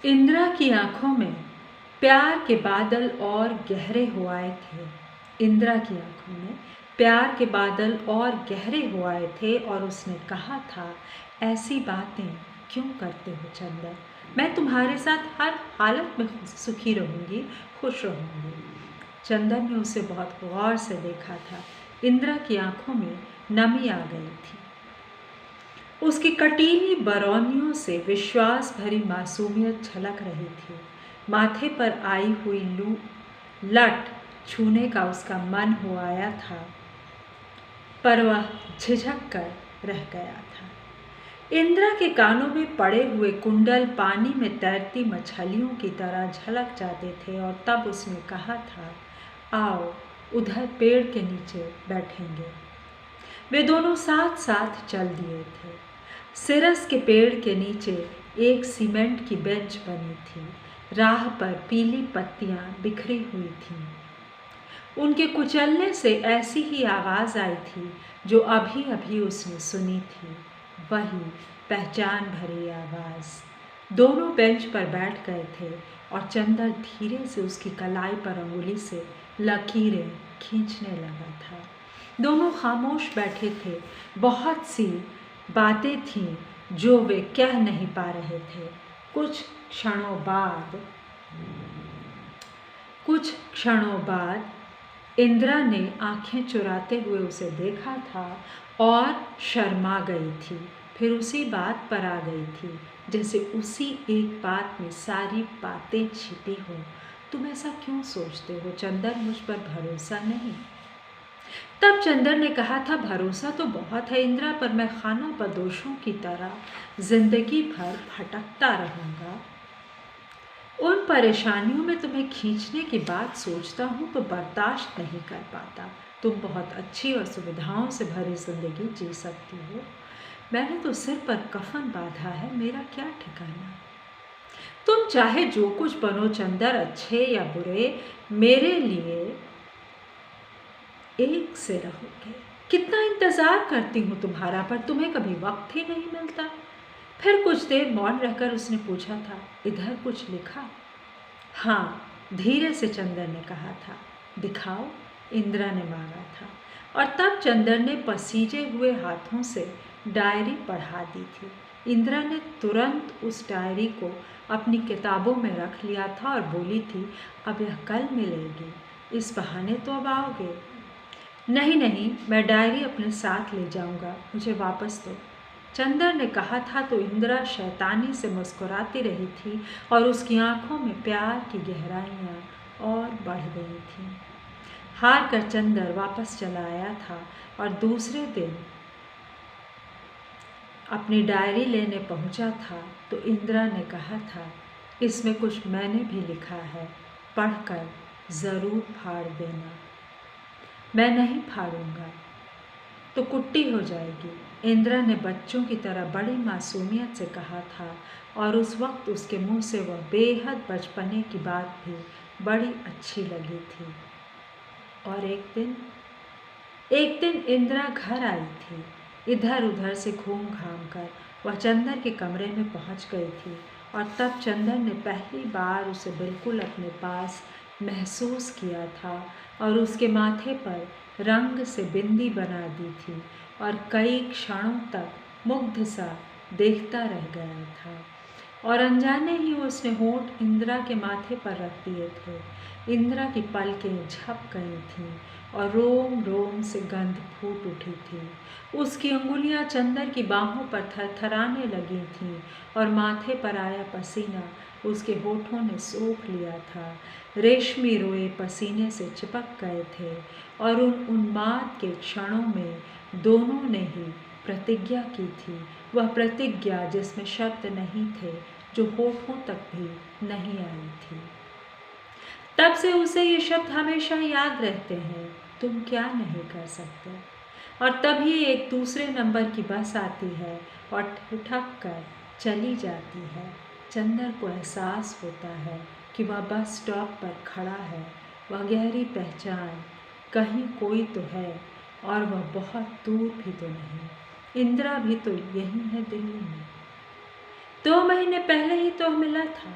इंदिरा की आंखों में प्यार के बादल और गहरे हो आए थे। इंदिरा की आंखों में प्यार के बादल और गहरे हो आए थे और उसने कहा था, ऐसी बातें क्यों करते हो चंदर, मैं तुम्हारे साथ हर हालत में सुखी रहूंगी, खुश रहूंगी। चंदन ने उसे बहुत गौर से देखा था। इंदिरा की आंखों में नमी आ गई थी। उसकी कटीली बरौनियों से विश्वास भरी मासूमियत झलक रही थी। माथे पर आई हुई लट छूने का उसका मन हो आया था, पर वह झिझक कर रह गया था। इंदिरा के कानों में पड़े हुए कुंडल पानी में तैरती मछलियों की तरह झलक जाते थे और तब उसने कहा था, आओ उधर पेड़ के नीचे बैठेंगे। वे दोनों साथ साथ चल दिए थे। सिरस के पेड़ के नीचे एक सीमेंट की बेंच बनी थी। राह पर पीली पत्तियां बिखरी हुई थीं। उनके कुचलने से ऐसी ही आवाज़ आई थी जो अभी अभी उसने सुनी थी, वही पहचान भरी आवाज़। दोनों बेंच पर बैठ गए थे और चंदर धीरे से उसकी कलाई पर अंगुली से लकीरें खींचने लगा था। दोनों खामोश बैठे थे। बहुत सी बातें थीं जो वे कह नहीं पा रहे थे। कुछ क्षणों बाद इंदिरा ने आंखें चुराते हुए उसे देखा था और शर्मा गई थी। फिर उसी बात पर आ गई थी, जैसे उसी एक बात में सारी बातें छिपी हों। तुम ऐसा क्यों सोचते हो चंदर, मुझ पर भरोसा नहीं? तब चंदर ने कहा था, भरोसा तो बहुत है इंदिरा, पर मैं खाना बदोशों की तरह जिंदगी भर भटकता रहूंगा। उन परेशानियों में तुम्हें खींचने की बात सोचता हूँ तो बर्दाश्त नहीं कर पाता। तुम बहुत अच्छी और सुविधाओं से भरी जिंदगी जी सकती हो। मैंने तो सिर पर कफन बांधा है, मेरा क्या ठिकाना। तुम चाहे जो कुछ बनो चंदर, अच्छे या बुरे, मेरे लिए एक से रहोगे। कितना इंतजार करती हूँ तुम्हारा, पर तुम्हें कभी वक्त ही नहीं मिलता। फिर कुछ देर मौन रहकर उसने पूछा था, इधर कुछ लिखा? हाँ, धीरे से चंदर ने कहा था। दिखाओ, इंदिरा ने मांगा था। और तब चंदर ने पसीजे हुए हाथों से डायरी पढ़ा दी थी। इंदिरा ने तुरंत उस डायरी को अपनी किताबों में रख लिया था और बोली थी, अब यह कल मिलेगी, इस बहाने तो अब आओगे। नहीं नहीं, मैं डायरी अपने साथ ले जाऊंगा, मुझे वापस दो, चंदर ने कहा था। तो इंदिरा शैतानी से मुस्कुराती रही थी और उसकी आंखों में प्यार की गहराइयाँ और बढ़ गई थीं। हार कर चंदर वापस चला आया था और दूसरे दिन अपनी डायरी लेने पहुंचा था तो इंदिरा ने कहा था, इसमें कुछ मैंने भी लिखा है, पढ़कर ज़रूर फाड़ देना। मैं नहीं फाड़ूंगा तो कुट्टी हो जाएगी, इंदिरा ने बच्चों की तरह बड़ी मासूमियत से कहा था। और उस वक्त उसके मुंह से वह बेहद बचपने की बात भी बड़ी अच्छी लगी थी। और एक दिन इंदिरा घर आई थी। इधर उधर से घूम घाम कर वह चंदर के कमरे में पहुंच गई थी और तब चंदर ने पहली बार उसे बिल्कुल अपने पास महसूस किया था और उसके माथे पर रंग से बिंदी बना दी थी और कई क्षणों तक मुग्ध सा देखता रह गया था। और अनजाने ही उसने होंठ इंदिरा के माथे पर रख दिए थे। इंदिरा की पलकें झप गई थीं और रोम रोम से गंध फूट उठी थी। उसकी उंगलियां चंदर की बाहों पर थरथराने लगी थीं और माथे पर आया पसीना उसके होठों ने सोख लिया था। रेशमी रोए पसीने से चिपक गए थे और उन उन्माद के क्षणों में दोनों ने ही प्रतिज्ञा की थी, वह प्रतिज्ञा जिसमें शब्द नहीं थे, जो होठों तक भी नहीं आई थी। तब से उसे ये शब्द हमेशा याद रहते हैं, तुम क्या नहीं कर सकते। और तभी एक दूसरे नंबर की बस आती है और ठिठक कर चली जाती है। चंदर को एहसास होता है कि वह बस स्टॉप पर खड़ा है। वह गहरी पहचान, कहीं कोई तो है और वह बहुत दूर भी तो नहीं। इंदिरा भी तो यही है दिल्ली में। 2 महीने पहले ही तो मिला था।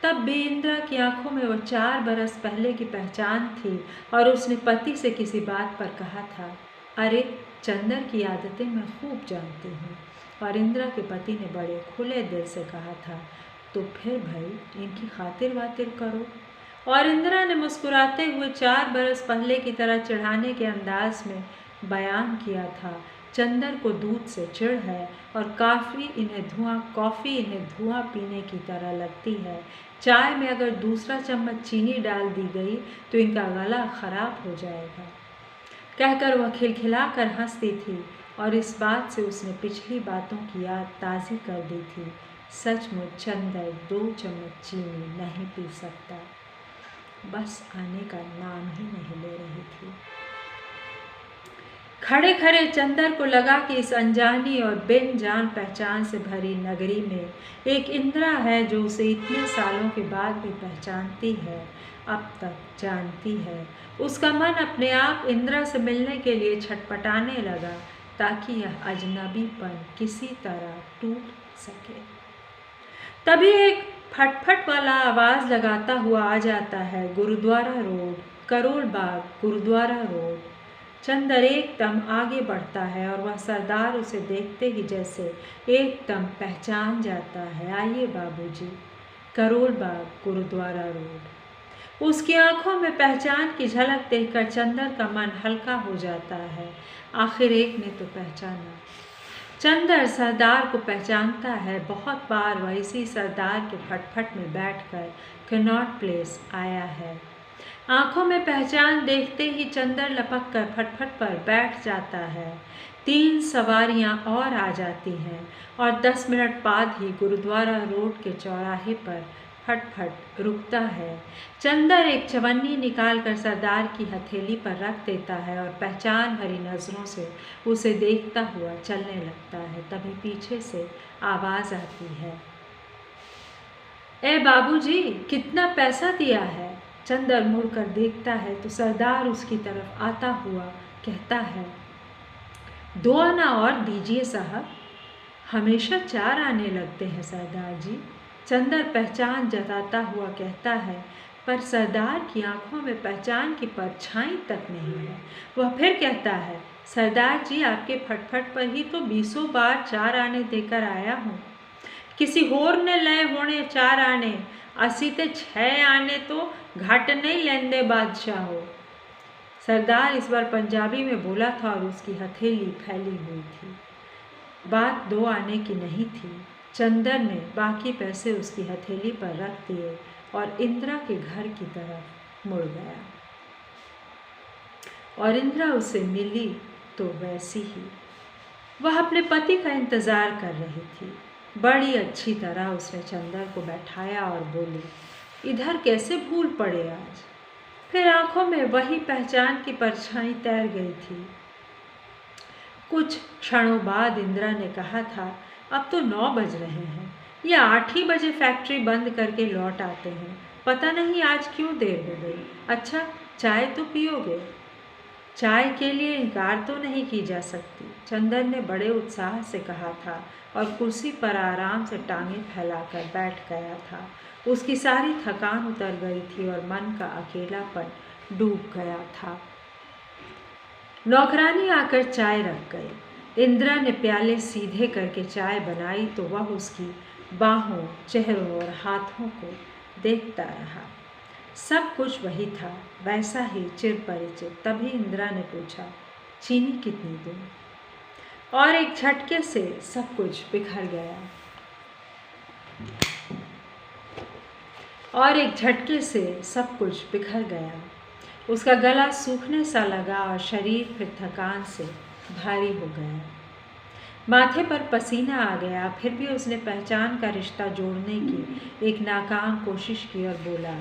तब भी इंदिरा की आंखों में वो 4 बरस पहले की पहचान थी और उसने पति से किसी बात पर कहा था, अरे चंदर की आदतें मैं खूब जानती हूँ। और इंदिरा के पति ने बड़े खुले दिल से कहा था, तो फिर भाई इनकी खातिर वातिर करो। और इंदिरा ने मुस्कुराते हुए 4 बरस पहले की तरह चिढ़ाने के अंदाज में बयान किया था, चंदर को दूध से चिढ़ है और कॉफ़ी इन्हें धुआं पीने की तरह लगती है। चाय में अगर दूसरा चम्मच चीनी डाल दी गई तो इनका गला खराब हो जाएगा। कहकर वह खिलखिला कर हंसती थी और इस बात से उसने पिछली बातों की याद ताज़ी कर दी थी। सचमुच चंदर 2 चम्मच चीनी नहीं पी सकता। बस आने का नाम ही नहीं ले रही थी। खड़े खड़े चंदर को लगा कि इस अनजानी और बिन जान पहचान से भरी नगरी में एक इंदिरा है जो उसे इतने सालों के बाद भी पहचानती है, अब तक जानती है। उसका मन अपने आप इंदिरा से मिलने के लिए छटपटाने लगा ताकि यह अजनबीपन किसी तरह टूट सके। तभी एक फटफट वाला आवाज़ लगाता हुआ आ जाता है, गुरुद्वारा रोड, करोल बाग गुरुद्वारा रोड। चंदर एकदम आगे बढ़ता है और वह सरदार उसे देखते ही जैसे एकदम पहचान जाता है। आइए बाबूजी, करोल बाग गुरुद्वारा रोड। उसकी आंखों में पहचान की झलक देखकर चंदर का मन हल्का हो जाता है। आखिर एक ने तो पहचाना। चंदर सरदार को पहचानता है। बहुत बार वह इसी सरदार के फटफट में बैठकर कनॉट प्लेस आया है। आंखों में पहचान देखते ही चंदर लपक कर फटफट पर बैठ जाता है। 3 सवारियां और आ जाती हैं और 10 मिनट बाद ही गुरुद्वारा रोड के चौराहे पर फटफट रुकता है। चंदर एक चवन्नी निकाल कर सरदार की हथेली पर रख देता है और पहचान भरी नज़रों से उसे देखता हुआ चलने लगता है। तभी पीछे से आवाज़ आती है, ए बाबूजी, कितना पैसा दिया है? चंदर मुड़कर देखता है तो सरदार उसकी तरफ आता हुआ कहता है, 2 आना और दीजिए साहब। हमेशा 4 आने लगते हैं सरदार जी। चंदर पहचान जताता हुआ कहता है, पर सरदार की आंखों में पहचान की परछाई तक नहीं है। वह फिर कहता है, सरदार जी, आपके फटफट पर ही तो 20 बार 4 आने देकर आया हूँ। किसी होर ने लय होने 4 आने, असी ते 6 आने तो घाट नहीं लेंदे बादशाह हो। सरदार इस बार पंजाबी में बोला था और उसकी हथेली फैली हुई थी। बात 2 आने की नहीं थी। चंदर ने बाकी पैसे उसकी हथेली पर रख दिए और इंदिरा के घर की तरफ मुड़ गया। और इंदिरा उसे मिली तो वैसी ही। वह अपने पति का इंतज़ार कर रही थी। बड़ी अच्छी तरह उसने चंदर को बैठाया और बोली, इधर कैसे भूल पड़े आज? फिर आंखों में वही पहचान की परछाई तैर गई थी। कुछ क्षणों बाद इंदिरा ने कहा था, अब तो 9 बज रहे हैं, ये 8 ही बजे फैक्ट्री बंद करके लौट आते हैं। पता नहीं आज क्यों देर हो गई। अच्छा, चाय तो पियोगे? चाय के लिए इनकार तो नहीं की जा सकती, चंदर ने बड़े उत्साह से कहा था और कुर्सी पर आराम से टांगें फैलाकर बैठ गया था। उसकी सारी थकान उतर गई थी और मन का अकेलापन डूब गया था। नौकरानी आकर चाय रख गई। इंदिरा ने प्याले सीधे करके चाय बनाई तो वह उसकी बाहों, चेहरों और हाथों को देखता रहा। सब कुछ वही था, वैसा ही चिरपरिचित। तभी इंदिरा ने पूछा, चीनी कितनी दूं? और एक झटके से सब कुछ बिखर गया। उसका गला सूखने सा लगा और शरीर फिर थकान से भारी हो गया। माथे पर पसीना आ गया। फिर भी उसने पहचान का रिश्ता जोड़ने की एक नाकाम कोशिश की और बोला,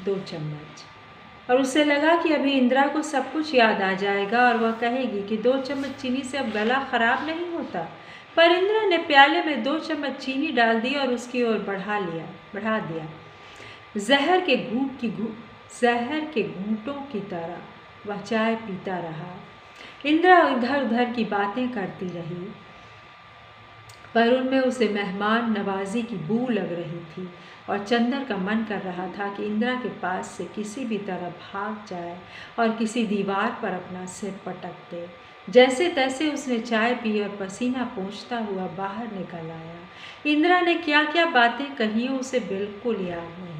2 चम्मच। और उसे लगा कि अभी इंदिरा को सब कुछ याद आ जाएगा और वह कहेगी कि 2 चम्मच चीनी से अब गला खराब नहीं होता। पर इंदिरा ने प्याले में 2 चम्मच चीनी डाल दी और उसकी ओर बढ़ा दिया। जहर के घूंटों की तरह वह चाय पीता रहा। इंदिरा इधर उधर की बातें करती रही। पर उनमें उसे मेहमान नवाजी की बू लग रही थी और चंदर का मन कर रहा था कि इंदिरा के पास से किसी भी तरह भाग जाए और किसी दीवार पर अपना सिर पटक दे। जैसे तैसे उसने चाय पी और पसीना पोंछता हुआ बाहर निकल आया। इंदिरा ने क्या क्या बातें कही उसे बिल्कुल याद नहीं।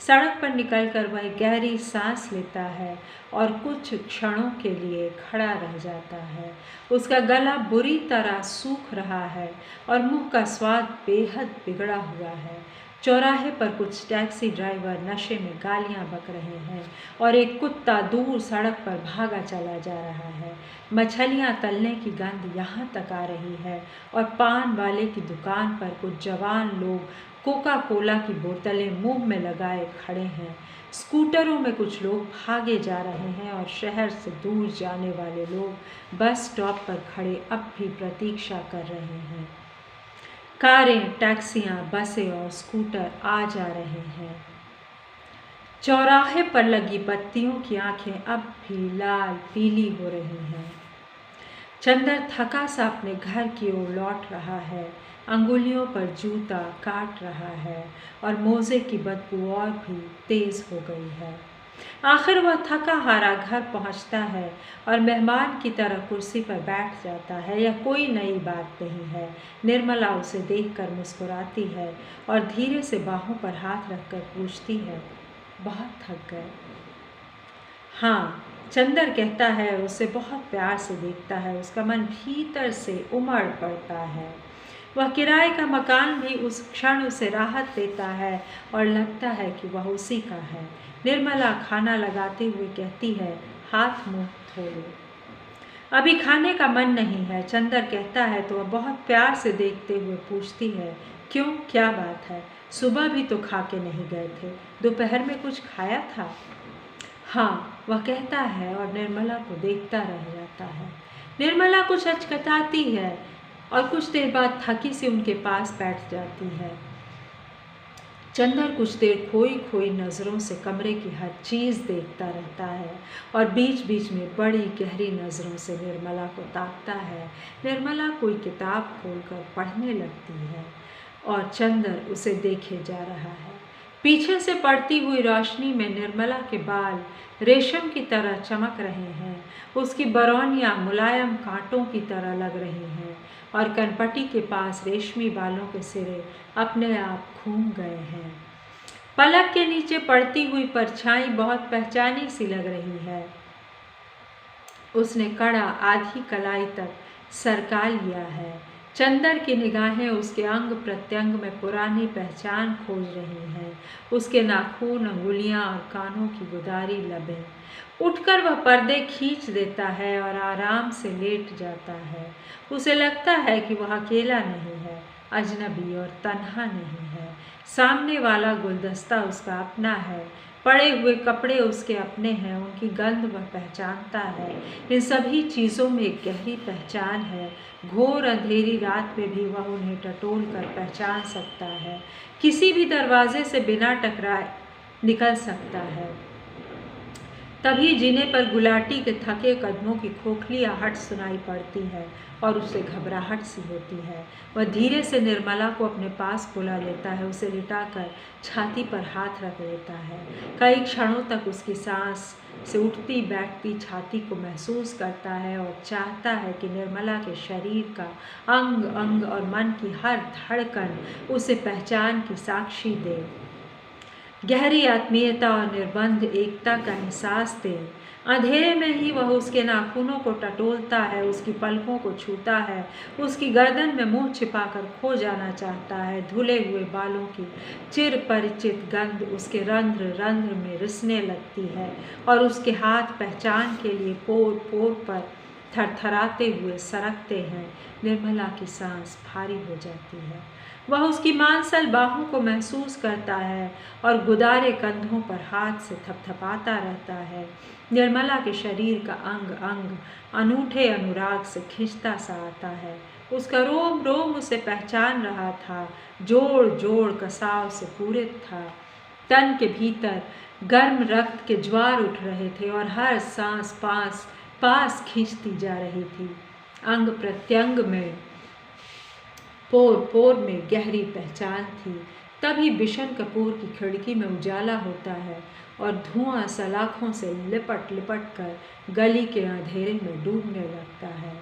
सड़क पर निकलकर वह गहरी सांस लेता है और कुछ क्षणों के लिए खड़ा रह जाता है। उसका गला बुरी तरह सूख रहा है और मुंह का स्वाद बेहद बिगड़ा हुआ है। चौराहे पर कुछ टैक्सी ड्राइवर नशे में गालियां बक रहे हैं और एक कुत्ता दूर सड़क पर भागा चला जा रहा है। मछलियां तलने की गंध यहाँ तक आ रही है और पान वाले की दुकान पर कुछ जवान लोग कोका कोला की बोतलें मुंह में लगाए खड़े हैं। स्कूटरों में कुछ लोग भागे जा रहे हैं और शहर से दूर जाने वाले लोग बस स्टॉप पर खड़े अब भी प्रतीक्षा कर रहे हैं। कारें, टैक्सियां, बसें और स्कूटर आ जा रहे हैं। चौराहे पर लगी बत्तियों की आंखें अब भी लाल पीली हो रही हैं। चंदर थका सा अपने घर की ओर लौट रहा है। अंगुलियों पर जूता काट रहा है और मोजे की बदबू और भी तेज हो गई है। आखिर वह थका हारा घर पहुंचता है और मेहमान की तरह कुर्सी पर बैठ जाता है। यह कोई नई बात नहीं है। निर्मला उसे देखकर मुस्कुराती है और धीरे से बाहों पर हाथ रखकर पूछती है, बहुत थक गए? हाँ, चंदर कहता है। उसे बहुत प्यार से देखता है। उसका मन भीतर से उमड़ पड़ता है। वह किराए का मकान भी उस क्षण उसे राहत देता है और लगता है कि वह उसी का है। निर्मला खाना लगाते हुए कहती है, हाथ मुंह धो लो। अभी खाने का मन नहीं है, चंदर कहता है तो वह बहुत प्यार से देखते हुए पूछती है, क्यों, क्या बात है? सुबह भी तो खा के नहीं गए थे, दोपहर में कुछ खाया था? हाँ, वह कहता है और निर्मला को देखता रह जाता है। निर्मला कुछ अचकताती है और कुछ देर बाद थकी सी उनके पास बैठ जाती है। चंदर कुछ देर खोई खोई नज़रों से कमरे की हर चीज़ देखता रहता है और बीच बीच में बड़ी गहरी नज़रों से निर्मला को ताकता है। निर्मला कोई किताब खोलकर पढ़ने लगती है और चंदर उसे देखे जा रहा है। पीछे से पड़ती हुई रोशनी में निर्मला के बाल रेशम की तरह चमक रहे हैं। उसकी बरौनियाँ मुलायम कांटों की तरह लग रही हैं और कनपटी के पास रेशमी बालों के सिरे अपने आप घूम गए हैं। पलक के नीचे पड़ती हुई परछाई बहुत पहचानी सी लग रही है। उसने कड़ा आधी कलाई तक सरका लिया है। चंदर की निगाहें उसके अंग प्रत्यंग में पुरानी पहचान खोज रही हैं। उसके नाखून, अंगुलियां और कानों की गुदारी लबें। उठकर वह पर्दे खींच देता है और आराम से लेट जाता है। उसे लगता है कि वह अकेला नहीं है, अजनबी और तन्हा नहीं है। सामने वाला गुलदस्ता उसका अपना है, पड़े हुए कपड़े उसके अपने हैं, उनकी गंध वह पहचानता है। इन सभी चीज़ों में एक गहरी पहचान है। घोर अंधेरी रात में भी वह उन्हें टटोल कर पहचान सकता है। किसी भी दरवाजे से बिना टकराए निकल सकता है। तभी जीने पर गुलाटी के थके कदमों की खोखली आहट सुनाई पड़ती है और उसे घबराहट सी होती है। वह धीरे से निर्मला को अपने पास बुला लेता है, उसे लिटाकर छाती पर हाथ रख लेता है। कई क्षणों तक उसकी सांस से उठती बैठती छाती को महसूस करता है और चाहता है कि निर्मला के शरीर का अंग अंग और मन की हर धड़कन उसे पहचान की साक्षी दे, गहरी आत्मीयता और निर्बंध एकता का एहसास दे। अंधेरे में ही वह उसके नाखूनों को टटोलता है, उसकी पलकों को छूता है, उसकी गर्दन में मुंह छिपाकर खो जाना चाहता है। धुले हुए बालों की चिर परिचित गंध उसके रंध्र रंध्र में रिसने लगती है और उसके हाथ पहचान के लिए पोर पोर पर थरथराते हुए सरकते हैं। निर्मला की सांस भारी हो जाती है। वह उसकी मांसल बाहों को महसूस करता है और गुदारे कंधों पर हाथ से थपथपाता रहता है। निर्मला के शरीर का अंग अंग अनूठे अनुराग से खिंचता सा आता है। उसका रोम रोम उसे पहचान रहा था, जोड़ जोड़ कसाव से पूरित था। तन के भीतर गर्म रक्त के ज्वार उठ रहे थे और हर सांस पास खींचती जा रही थी। अंग प्रत्यंग में पोर पोर में गहरी पहचान थी। तभी बिशन कपूर की खिड़की में उजाला होता है और धुआं सलाखों से लिपट लिपट कर गली के अंधेरे में डूबने लगता है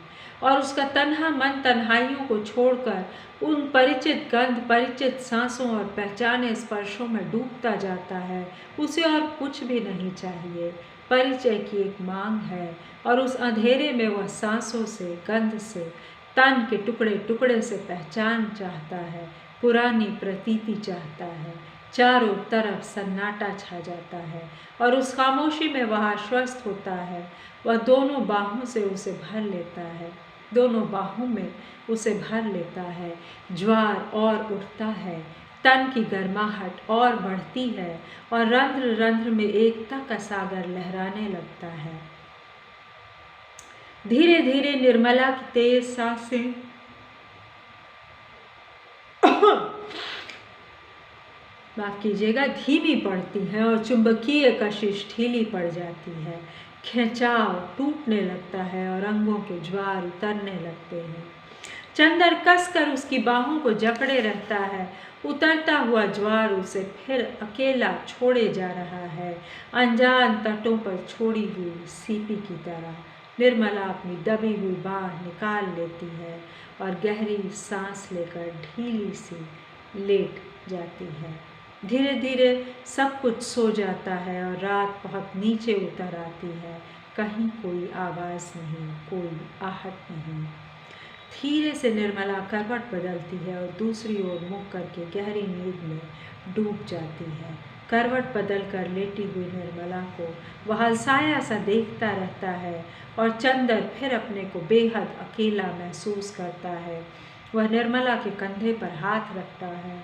और उसका तन्हा मन तन्हाइयों को छोड़कर उन परिचित गंध, परिचित सांसों और पहचाने स्पर्शों में डूबता जाता है। उसे और कुछ भी नहीं चाहिए, परिचय की एक मांग है और उस अंधेरे में वह सांसों से, गंध से, तन के टुकड़े टुकड़े से पहचान चाहता है, पुरानी प्रतीति चाहता है। चारों तरफ सन्नाटा छा जाता है और उस खामोशी में वह आश्वस्त होता है। वह दोनों बाहों से उसे भर लेता है, दोनों बाहों में उसे भर लेता है। ज्वार और उठता है, तन की गर्माहट और बढ़ती है और रंध्र रंध्र में एकता का सागर लहराने लगता है। धीरे धीरे निर्मला की तेज सांसें माफ कीजिएगा धीमी पड़ती है और चुंबकीय कशिश ढीली पड़ जाती है। खिंचाव टूटने लगता है और अंगों के ज्वार उतरने लगते हैं। चंदर कसकर उसकी बाहों को जकड़े रहता है। उतरता हुआ ज्वार उसे फिर अकेला छोड़े जा रहा है, अनजान तटों पर छोड़ी हुई सीपी की तरह। निर्मला अपनी दबी हुई बाह निकाल लेती है और गहरी सांस लेकर ढीली सी लेट जाती है। धीरे धीरे सब कुछ सो जाता है और रात बहुत नीचे उतर आती है। कहीं कोई आवाज़ नहीं, कोई आहट नहीं। धीरे से निर्मला करवट बदलती है और दूसरी ओर मुख करके गहरी नींद में डूब जाती है। करवट बदल कर लेटी हुई निर्मला को वह अलसाया सा देखता रहता है और चंदर फिर अपने को बेहद अकेला महसूस करता है। वह निर्मला के कंधे पर हाथ रखता है,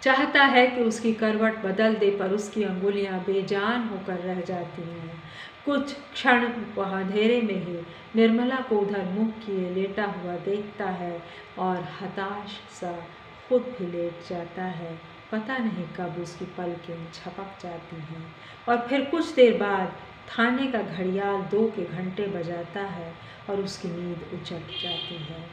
चाहता है कि उसकी करवट बदल दे, पर उसकी अंगुलियां बेजान होकर रह जाती हैं। कुछ क्षण वह अंधेरे में ही निर्मला को उधर मुख किए लेटा हुआ देखता है और हताश सा खुद भी लेट जाता है। पता नहीं कब उसकी पलकें झपक जाती हैं और फिर कुछ देर बाद थाने का घड़ियाल 2 के घंटे बजाता है और उसकी नींद उचट जाती है।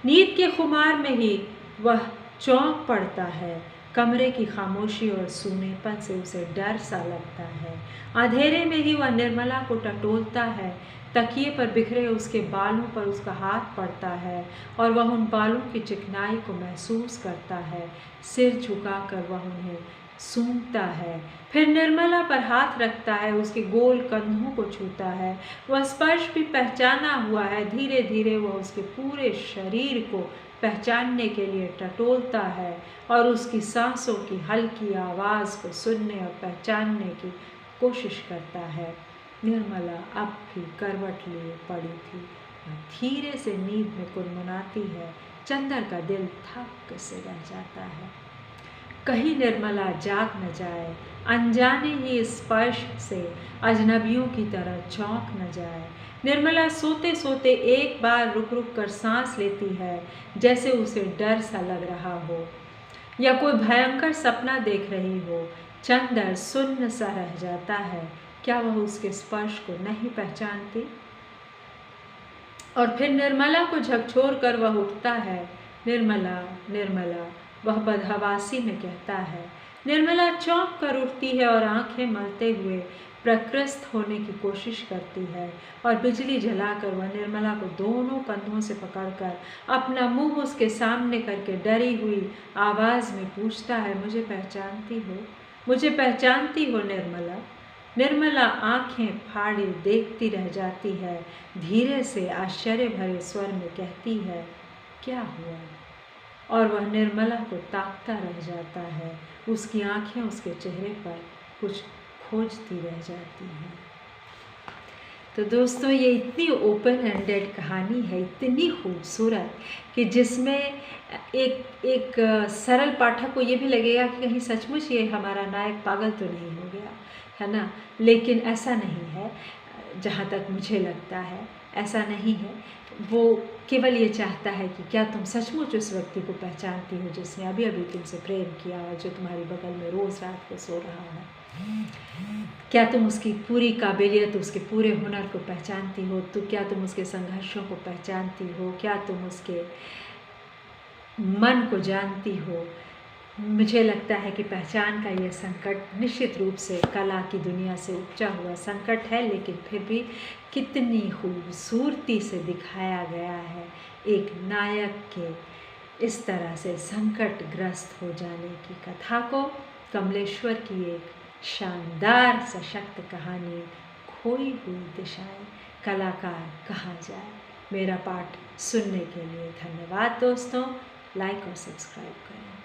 नींद के खुमार में ही वह चौंक पड़ता है। कमरे की खामोशी और सूनेपन से उसे डर सा लगता है। अंधेरे में ही वह निर्मला को टटोलता है। तकिए पर बिखरे उसके बालों पर उसका हाथ पड़ता है और वह उन बालों की चिकनाई को महसूस करता है। सिर झुकाकर वह उन्हें सूंघता है, फिर निर्मला पर हाथ रखता है, उसके गोल कंधों को छूता है। वह स्पर्श भी पहचाना हुआ है। धीरे धीरे वह उसके पूरे शरीर को पहचानने के लिए टटोलता है और उसकी सांसों की हल्की आवाज़ को सुनने और पहचानने की कोशिश करता है। निर्मला अब भी करवट लिए पड़ी थी। वह धीरे से नींद में कुनमुनाती है। चंदर का दिल थक से रह जाता है। कहीं निर्मला जाग न जाए, अनजाने ही स्पर्श से अजनबियों की तरह चौंक न जाए। निर्मला सोते सोते एक बार रुक रुक कर सांस लेती है, जैसे उसे डर सा लग रहा हो या कोई भयंकर सपना देख रही हो। चंदर सुन्न सा रह जाता है। क्या वह उसके स्पर्श को नहीं पहचानती? और फिर निर्मला को झकझोर कर वह उठता है। निर्मला, निर्मला, वह बदहवासी में कहता है। निर्मला चौंक कर उठती है और आंखें मलते हुए प्रकृष्ट होने की कोशिश करती है और बिजली जलाकर वह निर्मला को दोनों कंधों से पकड़कर अपना मुंह उसके सामने करके डरी हुई आवाज़ में पूछता है, मुझे पहचानती हो? मुझे पहचानती हो निर्मला? निर्मला आंखें फाड़े देखती रह जाती है। धीरे से आश्चर्य भरे स्वर में कहती है, क्या हुआ? और वह निर्मला को ताकता रह जाता है। उसकी आंखें उसके चेहरे पर कुछ खोजती रह जाती हैं। तो दोस्तों, ये इतनी ओपन एंडेड कहानी है, इतनी खूबसूरत, कि जिसमें एक सरल पाठक को ये भी लगेगा कि कहीं सचमुच ये हमारा नायक पागल तो नहीं हो गया, है ना। लेकिन ऐसा नहीं है, जहाँ तक मुझे लगता है ऐसा नहीं है। वो केवल ये चाहता है कि क्या तुम सचमुच उस व्यक्ति को पहचानती हो जिसने अभी अभी तुमसे प्रेम किया और जो तुम्हारी बगल में रोज़ रात को सो रहा है? क्या तुम उसकी पूरी काबिलियत, उसके पूरे हुनर को पहचानती हो? तो क्या तुम उसके संघर्षों को पहचानती हो? क्या तुम उसके मन को जानती हो? मुझे लगता है कि पहचान का ये संकट निश्चित रूप से कला की दुनिया से उपजा हुआ संकट है, लेकिन फिर भी कितनी खूबसूरती से दिखाया गया है एक नायक के इस तरह से संकटग्रस्त हो जाने की कथा को। कमलेश्वर की एक शानदार सशक्त कहानी, खोई हुई दिशाएं, कलाकार कहाँ जाए। मेरा पाठ सुनने के लिए धन्यवाद दोस्तों। लाइक और सब्सक्राइब करें।